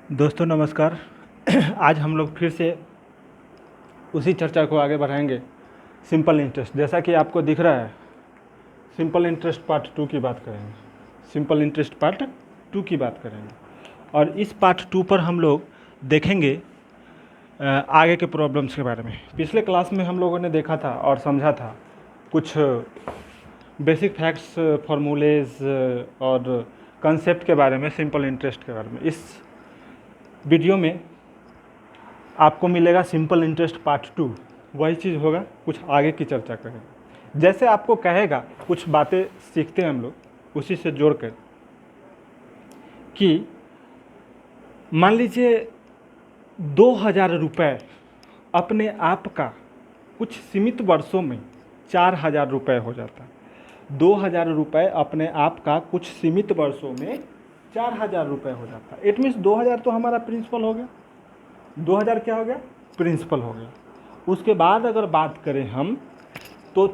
दोस्तों नमस्कार। आज हम लोग फिर से उसी चर्चा को आगे बढ़ाएंगे। सिंपल इंटरेस्ट, जैसा कि आपको दिख रहा है, सिंपल इंटरेस्ट पार्ट 2 की बात करेंगे। सिंपल इंटरेस्ट पार्ट 2 की बात करेंगे और इस पार्ट 2 पर हम लोग देखेंगे आगे के प्रॉब्लम्स के बारे में। पिछले क्लास में हम लोगों ने देखा था और समझा था कुछ बेसिक फैक्ट्स, फार्मूलेज और कंसेप्ट के बारे में, सिंपल इंटरेस्ट के बारे में। इस वीडियो में आपको मिलेगा सिंपल इंटरेस्ट पार्ट 2। वही चीज़ होगा, कुछ आगे की चर्चा करेंगे। जैसे आपको कहेगा, कुछ बातें सीखते हैं हम लोग उसी से जोड़कर, कि मान लीजिए 2000 रुपये अपने आप का कुछ सीमित वर्षों में 4000 रुपये हो जाता है। 2000 रुपये अपने आप का कुछ सीमित वर्षों में 4000 रुपये हो जाता है। इट मीन्स 2000 तो हमारा प्रिंसिपल हो गया। 2000 क्या हो गया? प्रिंसिपल हो गया। उसके बाद अगर बात करें हम, तो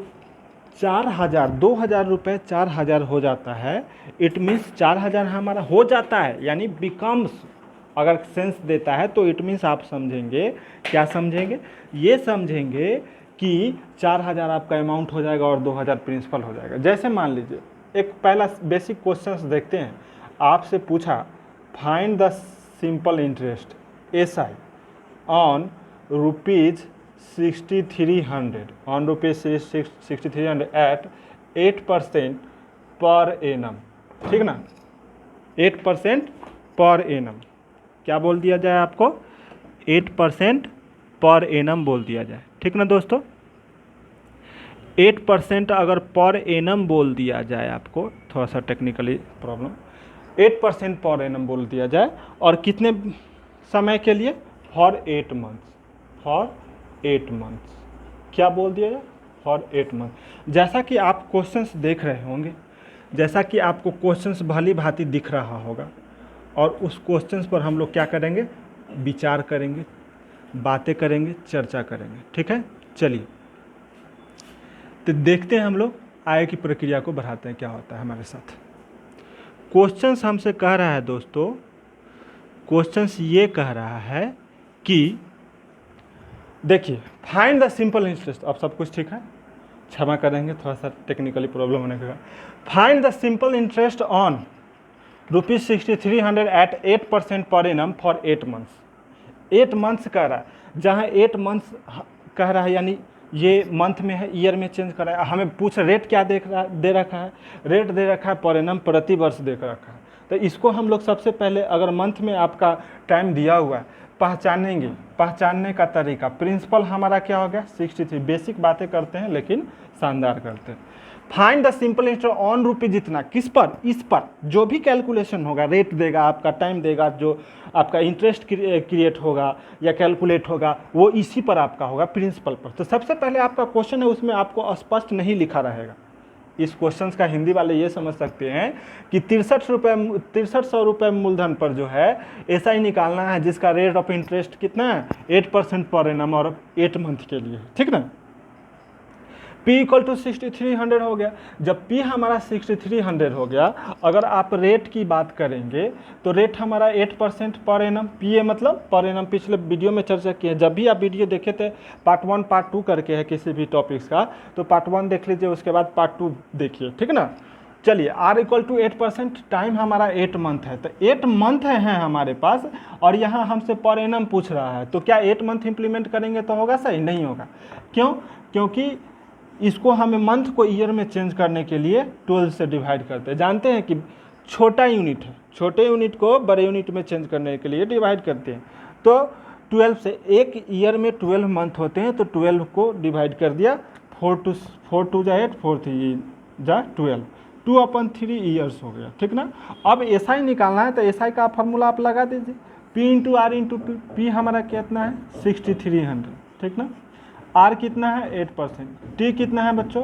4000, 2000 रुपये 4000 हो जाता है। इट मीन्स 4000 हमारा हो जाता है, यानी बिकम्स, अगर सेंस देता है तो इट मीन्स आप समझेंगे, क्या समझेंगे? ये समझेंगे कि 4000 आपका अमाउंट हो जाएगा और 2000 प्रिंसिपल हो जाएगा। जैसे मान लीजिए एक पहला बेसिक क्वेश्चन देखते हैं। आपसे पूछा, find the simple interest SI on rupees 6300 on rupees 6300 at 8% per annum. ठीक ना? 8% पर एनम। क्या बोल दिया जाए आपको? 8% पर एनम बोल दिया जाए। ठीक ना दोस्तों? 8% अगर पर एनम बोल दिया जाए आपको, थोड़ा सा टेक्निकली प्रॉब्लम, 8% पर एनम बोल दिया जाए और कितने समय के लिए? For 8 months. फॉर 8 मंथ्स क्या बोल दिया जाए? For 8 month. जैसा कि आप क्वेश्चंस देख रहे होंगे, जैसा कि आपको क्वेश्चंस भली भांति दिख रहा होगा, और उस क्वेश्चंस पर हम लोग क्या करेंगे? विचार करेंगे, बातें करेंगे, चर्चा करेंगे। ठीक है, चलिए तो देखते हैं हम लोग आगे की प्रक्रिया को बढ़ाते हैं, क्या होता है हमारे साथ। क्वेश्चंस हमसे कह रहा है दोस्तों, क्वेश्चंस ये कह रहा है कि देखिए, फाइंड द सिंपल इंटरेस्ट। अब सब कुछ ठीक है, क्षमा करेंगे थोड़ा सा टेक्निकली प्रॉब्लम होने का। Find the simple interest on rupees 6300 at 8% per annum for 8 months. 8 months कह रहा है, जहाँ 8 मंथ्स कह रहा है, यानी ये मंथ में है, ईयर में चेंज कर रहा है। हमें पूछ रेट क्या दे रखा है? रेट दे रखा है पर एनम, प्रति वर्ष दे रखा है। तो इसको हम लोग सबसे पहले, अगर मंथ में आपका टाइम दिया हुआ है, पहचानेंगे। पहचानने का तरीका, प्रिंसिपल हमारा क्या हो गया? 63। बेसिक बातें करते हैं लेकिन शानदार करते हैं। Find the simple interest on rupees, जितना, किस पर? इस पर जो भी कैलकुलेशन होगा, रेट देगा आपका, टाइम देगा, जो आपका इंटरेस्ट क्रिएट होगा या कैलकुलेट होगा, वो इसी पर आपका होगा, प्रिंसिपल पर। तो सबसे पहले आपका क्वेश्चन है, उसमें आपको स्पष्ट नहीं लिखा रहेगा। इस क्वेश्चन का हिंदी वाले ये समझ सकते हैं कि 6300 रुपये मूलधन पर जो है ऐसा ही निकालना है, जिसका रेट ऑफ इंटरेस्ट कितना है? 8% पर एनम और 8 मंथ के लिए। ठीक ना? P = 6300 हो गया। जब P हमारा 6300 हो गया, अगर आप रेट की बात करेंगे तो रेट हमारा 8% पर एनम। PA मतलब पर एनम, पिछले वीडियो में चर्चा की है। जब भी आप वीडियो देखे थे, पार्ट 1 पार्ट 2 करके है किसी भी टॉपिक्स का, तो पार्ट 1 देख लीजिए, उसके बाद पार्ट 2 देखिए। ठीक ना? चलिए, R = 8%, टाइम हमारा 8 मंथ है, तो 8 मंथ है हमारे पास, और यहाँ हमसे पर एनम पूछ रहा है। तो क्या 8 मंथ इंप्लीमेंट करेंगे तो होगा? सही नहीं होगा। क्यों? क्योंकि इसको हमें मंथ को ईयर में चेंज करने के लिए 12 से डिवाइड करते हैं। जानते हैं कि छोटा यूनिट है, छोटे यूनिट को बड़े यूनिट में चेंज करने के लिए डिवाइड करते हैं। तो 12 से, एक ईयर में 12 मंथ होते हैं, तो 12 को डिवाइड कर दिया, 4 2 जा 8, 4 3 जा 12, 2/3 ईयर्स हो गया। ठीक ना? अब SI निकालना है, तो SI का फॉर्मूला आप लगा दीजिए, P × R × P हमारा कितना है? 6300। ठीक ना? R कितना है? 8%। T कितना है बच्चों?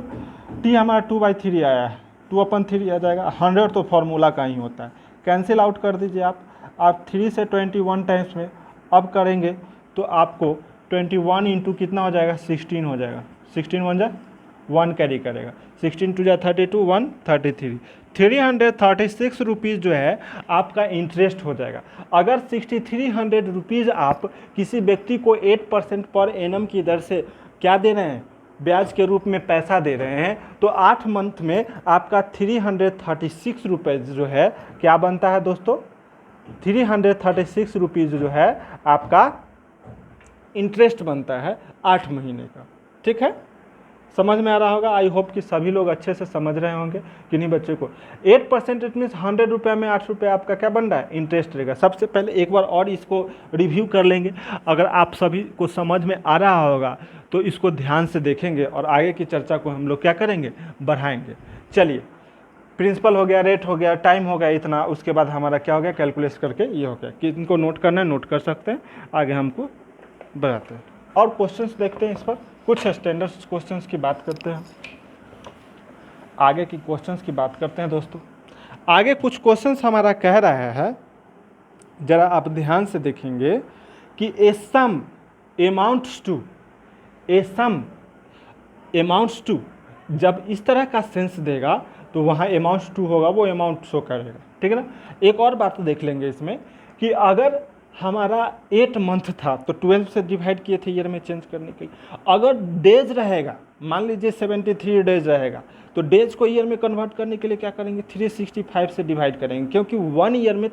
T हमारा 2/3 आया है, 2/3 आ जाएगा। 100 तो फार्मूला का ही होता है, कैंसिल आउट कर दीजिए आप 3 से 21 टाइम्स में अब करेंगे तो आपको 21 इंटू कितना हो जाएगा? 16 हो जाएगा। 16 1 जा 1 कैरी करेगा, 16 2 जा 32, 1 33, 336 रुपीज़ जो है आपका इंटरेस्ट हो जाएगा। अगर 6300 रुपीज़ आप किसी व्यक्ति को 8% पर एनम की दर से क्या दे रहे हैं, ब्याज के रूप में पैसा दे रहे हैं, तो 8 मंथ में आपका 336 रुपीज़ जो है क्या बनता है दोस्तों, 336 रुपीज़ जो है आपका इंटरेस्ट बनता है 8 महीने का। ठीक है, समझ में आ रहा होगा। आई होप कि सभी लोग अच्छे से समझ रहे होंगे किन्हीं बच्चे को। 8% इट मीन्स 100 रुपये में 8 रुपये आपका क्या बन रहा है, इंटरेस्ट रहेगा। सबसे पहले एक बार और इसको रिव्यू कर लेंगे। अगर आप सभी को समझ में आ रहा होगा तो इसको ध्यान से देखेंगे और आगे की चर्चा को हम लोग क्या करेंगे, बढ़ाएंगे। चलिए, प्रिंसिपल हो गया, रेट हो गया, टाइम हो गया इतना, उसके बाद हमारा क्या हो गया, कैलकुलेट करके ये हो गया। कि इनको नोट करना है नोट कर सकते हैं, आगे हमको बढ़ाते हैं और क्वेश्चंस देखते हैं। इस पर कुछ स्टैंडर्ड क्वेश्चंस की बात करते हैं, आगे की क्वेश्चंस की बात करते हैं दोस्तों। आगे कुछ क्वेश्चंस हमारा कह रहा है, जरा आप ध्यान से देखेंगे कि a sum amounts to, a sum amounts to, जब इस तरह का सेंस देगा तो वहाँ अमाउंट्स टू होगा, वो अमाउंट शो करेगा। ठीक है ना। एक और बात देख लेंगे इसमें कि अगर हमारा 8 मंथ था तो 12 से डिवाइड किए थे ईयर में चेंज करने के लिए। अगर डेज रहेगा, मान लीजिए 73 डेज रहेगा, तो डेज को ईयर में कन्वर्ट करने के लिए क्या करेंगे, 365 से डिवाइड करेंगे, क्योंकि 1 ईयर में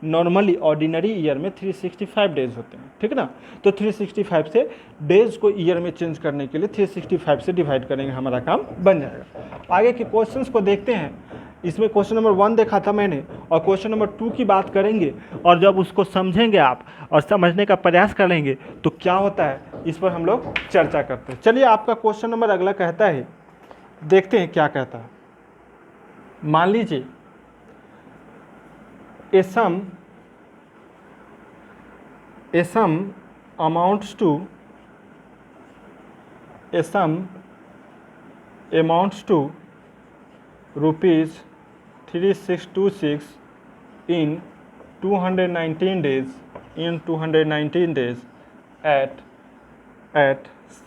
नॉर्मली ऑर्डिनरी ईयर में 365 डेज होते हैं। ठीक है ना। तो 365 से डेज को ईयर में चेंज करने के लिए 365 से डिवाइड करेंगे, हमारा काम बन जाएगा। आगे के क्वेश्चंस को देखते हैं। इसमें क्वेश्चन नंबर 1 देखा था मैंने, और क्वेश्चन नंबर 2 की बात करेंगे, और जब उसको समझेंगे आप और समझने का प्रयास करेंगे तो क्या होता है, इस पर हम लोग चर्चा करते हैं। चलिए, आपका क्वेश्चन नंबर अगला कहता है, देखते हैं क्या कहता है। मान लीजिए ए सम amounts to rupees 3626 in 219 days at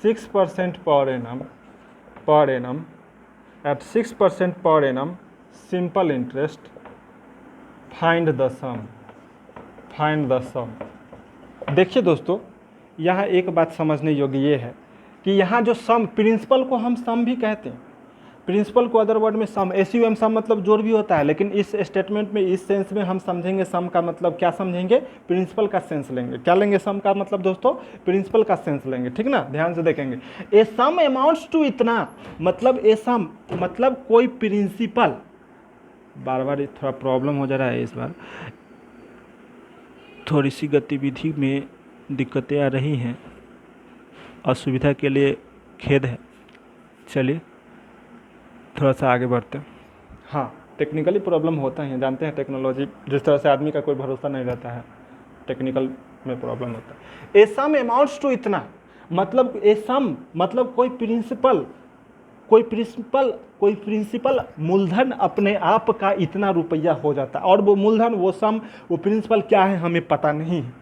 6% per annum at 6% per annum simple interest. Find the sum. देखिए दोस्तों, यहाँ एक बात समझने योग्य ये है कि यहाँ जो सम, प्रिंसिपल को हम सम भी कहते हैं। प्रिंसिपल को अदर वर्ड में सम, SUM सम मतलब जोड़ भी होता है, लेकिन इस स्टेटमेंट में, इस सेंस में हम समझेंगे सम का मतलब क्या समझेंगे, प्रिंसिपल का सेंस लेंगे। क्या लेंगे सम का मतलब दोस्तों, प्रिंसिपल का सेंस लेंगे। ठीक ना, ध्यान से देखेंगे। ए सम अमाउंट्स टू इतना, मतलब ए सम मतलब कोई प्रिंसिपल, बार बार थोड़ा प्रॉब्लम हो जा रहा है, इस बार थोड़ी सी गतिविधि में दिक्कतें आ रही हैं, असुविधा के लिए खेद है। चलिए थोड़ा सा आगे बढ़ते हैं। हाँ, टेक्निकली प्रॉब्लम होता है, जानते हैं टेक्नोलॉजी जिस तरह से, आदमी का कोई भरोसा नहीं रहता है, टेक्निकल में प्रॉब्लम होता है। ए सम अमाउंट्स टू इतना, मतलब ए सम मतलब कोई प्रिंसिपल मूलधन अपने आप का इतना रुपया हो जाता है, और वो मूलधन, वो सम, वो प्रिंसिपल क्या है हमें पता नहीं है।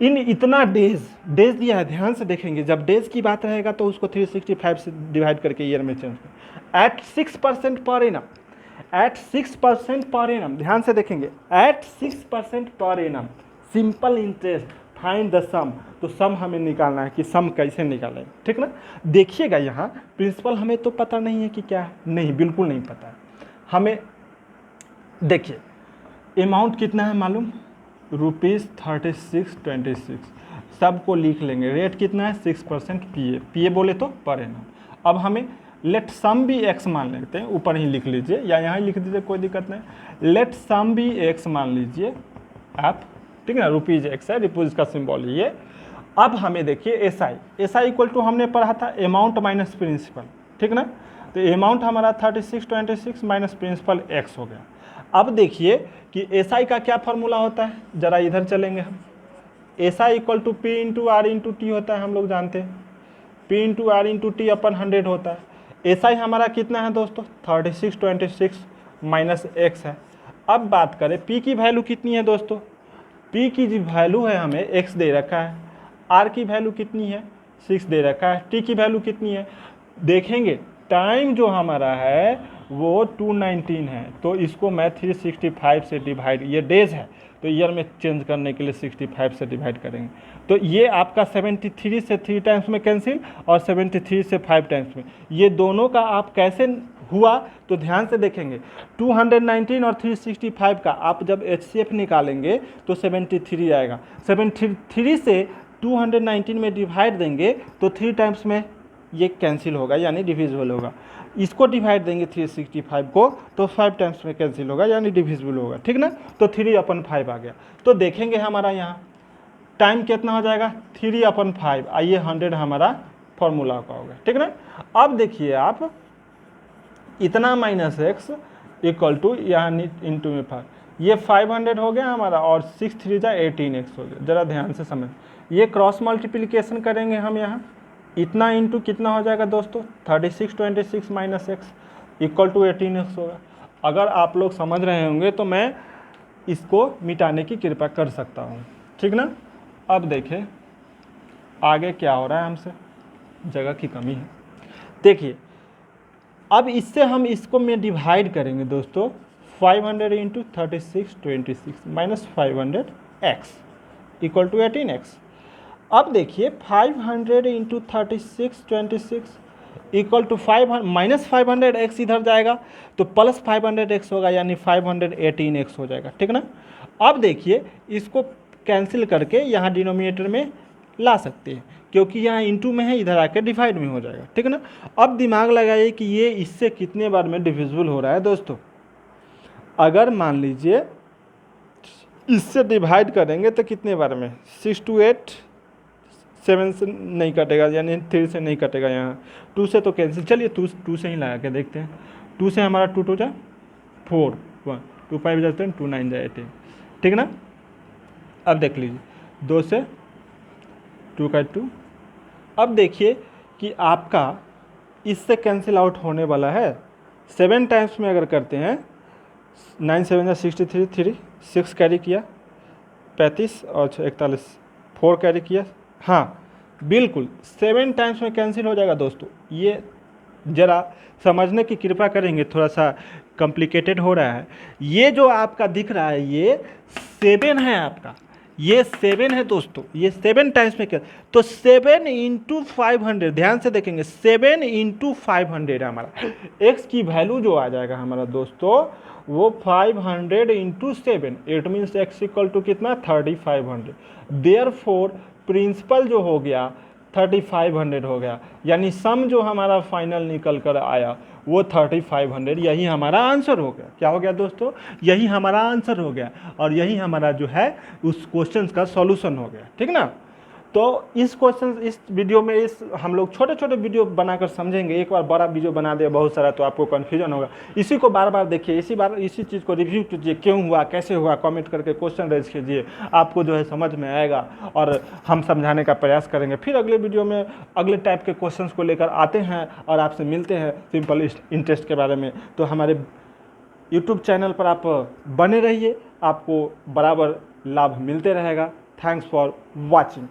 इन इतना डेज दिया है, ध्यान से देखेंगे। जब डेज की बात रहेगा तो उसको 365 से डिवाइड करके ईयर में चेंज करें। एट 6% पर एनम, एट 6% पर एनम, ध्यान से देखेंगे, एट 6% पर annum simple interest, find the sum. तो सम हमें निकालना है कि सम कैसे निकालें। ठीक ना। देखिएगा, यहाँ प्रिंसिपल हमें तो पता नहीं है कि क्या है, नहीं, बिल्कुल नहीं पता है हमें। देखिए अमाउंट कितना है मालूम, ₹3626, सबको लिख लेंगे। रेट कितना है, 6% PA बोले तो पर एनम। अब हमें लेट सम भी x मान लेते हैं, ऊपर ही लिख लीजिए या यहाँ लिख दीजिए, कोई दिक्कत नहीं। लेट सम भी x मान लीजिए आप, ठीक है ना, ₹x है, रुपीज़ का सिंबल ये। अब हमें देखिए SI इक्वल टू हमने पढ़ा था अमाउंट माइनस प्रिंसिपल। ठीक ना। तो अमाउंट हमारा 3626 माइनस प्रिंसिपल x हो गया। अब देखिए कि SI का क्या फार्मूला होता है, जरा इधर चलेंगे हम। SI equal to P into R into T होता है, हम लोग जानते हैं। P into R into T upon 100 होता है। SI हमारा कितना है दोस्तों, 3626 माइनस x है। अब बात करें P की वैल्यू कितनी है दोस्तों, P की जो वैल्यू है हमें x दे रखा है, R की वैल्यू कितनी है, 6 दे रखा है, T की वैल्यू कितनी है। देखेंगे टाइम जो हमारा है वो 219 है, तो इसको मैं 365 से डिवाइड, ये डेज है तो ईयर में चेंज करने के लिए 65 से डिवाइड करेंगे, तो ये आपका 73 से 3 टाइम्स में कैंसिल और 73 से 5 टाइम्स में, ये दोनों का आप कैसे हुआ तो ध्यान से देखेंगे। 219 और 365 का आप जब HCF निकालेंगे तो 73 आएगा, 73 से 219 में डिवाइड देंगे तो 3 टाइम्स में ये कैंसिल होगा यानी डिविजिबल होगा, इसको डिवाइड देंगे 365 को तो 5 टाइम्स में कैंसिल होगा यानी डिविजिबल होगा, ठीक ना। तो 3/5 आ गया, तो देखेंगे हमारा यहाँ टाइम कितना हो जाएगा 3/5, आइए 100 हमारा फॉर्मूला का होगा, ठीक ना। अब देखिए आप इतना -x इक्वल टू यहाँ इंटू में 5, ये 500 हो गया हमारा और 6 3 जा 18x हो गया। ज़रा ध्यान से समझ, ये क्रॉस मल्टीप्लिकेशन करेंगे हम यहाँ, इतना इंटू कितना हो जाएगा दोस्तों 36 26 -x इक्वल टू 18x होगा। अगर आप लोग समझ रहे होंगे तो मैं इसको मिटाने की कृपा कर सकता हूँ, ठीक ना। अब देखें आगे क्या हो रहा है, हमसे जगह की कमी है। देखिए अब इससे हम इसको में डिवाइड करेंगे दोस्तों, 500 into 36 26 minus 500x equal to 18x। अब देखिए 500 into 36 26 equal to minus 500x इधर जाएगा तो प्लस 500x होगा यानी 518x हो जाएगा, ठीक ना। अब देखिए इसको कैंसिल करके यहाँ डिनोमिनेटर में ला सकते हैं क्योंकि यहाँ इंटू में है, इधर आकर डिवाइड में हो जाएगा, ठीक है ना। अब दिमाग लगाइए कि ये इससे कितने बार में डिविजिबल हो रहा है दोस्तों। अगर मान लीजिए इससे डिवाइड करेंगे तो कितने बार में 6 to 8, 7 से नहीं कटेगा यानी 3 से नहीं कटेगा, यहाँ 2 से तो कैंसिल, चलिए 2 से ही लगा के देखते हैं। 2 से हमारा 2 2 जा 4, 1 2 5 जाते हैं 2 9 जा 18, ठीक ना। अब देख लीजिए 2 से 2 का 2। अब देखिए कि आपका इससे कैंसिल आउट होने वाला है, 7 टाइम्स में अगर करते हैं 9 7 जा 63, 3 6 कैरी किया 35 और 41 4 कैरी किया, हाँ बिल्कुल 7 टाइम्स में कैंसिल हो जाएगा दोस्तों। ये ज़रा समझने की कृपा करेंगे, थोड़ा सा कॉम्प्लिकेटेड हो रहा है। ये जो आपका दिख रहा है ये 7 है आपका, ये 7 है दोस्तों, ये 7 टाइम्स में क्या, तो 7 इंटू 500, ध्यान से देखेंगे 7 इंटू 500 हमारा x की वैल्यू जो आ जाएगा हमारा दोस्तों वो 500 into 7, it means x equal to कितना 3500। देयरफॉर प्रिंसिपल जो हो गया 3500 हो गया, यानी सम जो हमारा फाइनल निकल कर आया वो 3500, यही हमारा आंसर हो गया। क्या हो गया दोस्तों, यही हमारा आंसर हो गया और यही हमारा जो है उस क्वेश्चन का सॉल्यूशन हो गया, ठीक ना। तो इस क्वेश्चन इस वीडियो में इस हम लोग छोटे छोटे वीडियो बनाकर समझेंगे, एक बार बड़ा वीडियो बना दे बहुत सारा तो आपको कन्फ्यूजन होगा। इसी को बार बार देखिए, इसी चीज़ को रिव्यू कीजिए, क्यों हुआ कैसे हुआ, कमेंट करके क्वेश्चन रेज कीजिए, आपको जो है समझ में आएगा और हम समझाने का प्रयास करेंगे। फिर अगले वीडियो में अगले टाइप के क्वेश्चन को लेकर आते हैं और आपसे मिलते हैं सिंपल इंटरेस्ट के बारे में। तो हमारे यूट्यूब चैनल पर आप बने रहिए, आपको बराबर लाभ मिलते रहेगा। Thanks for watching.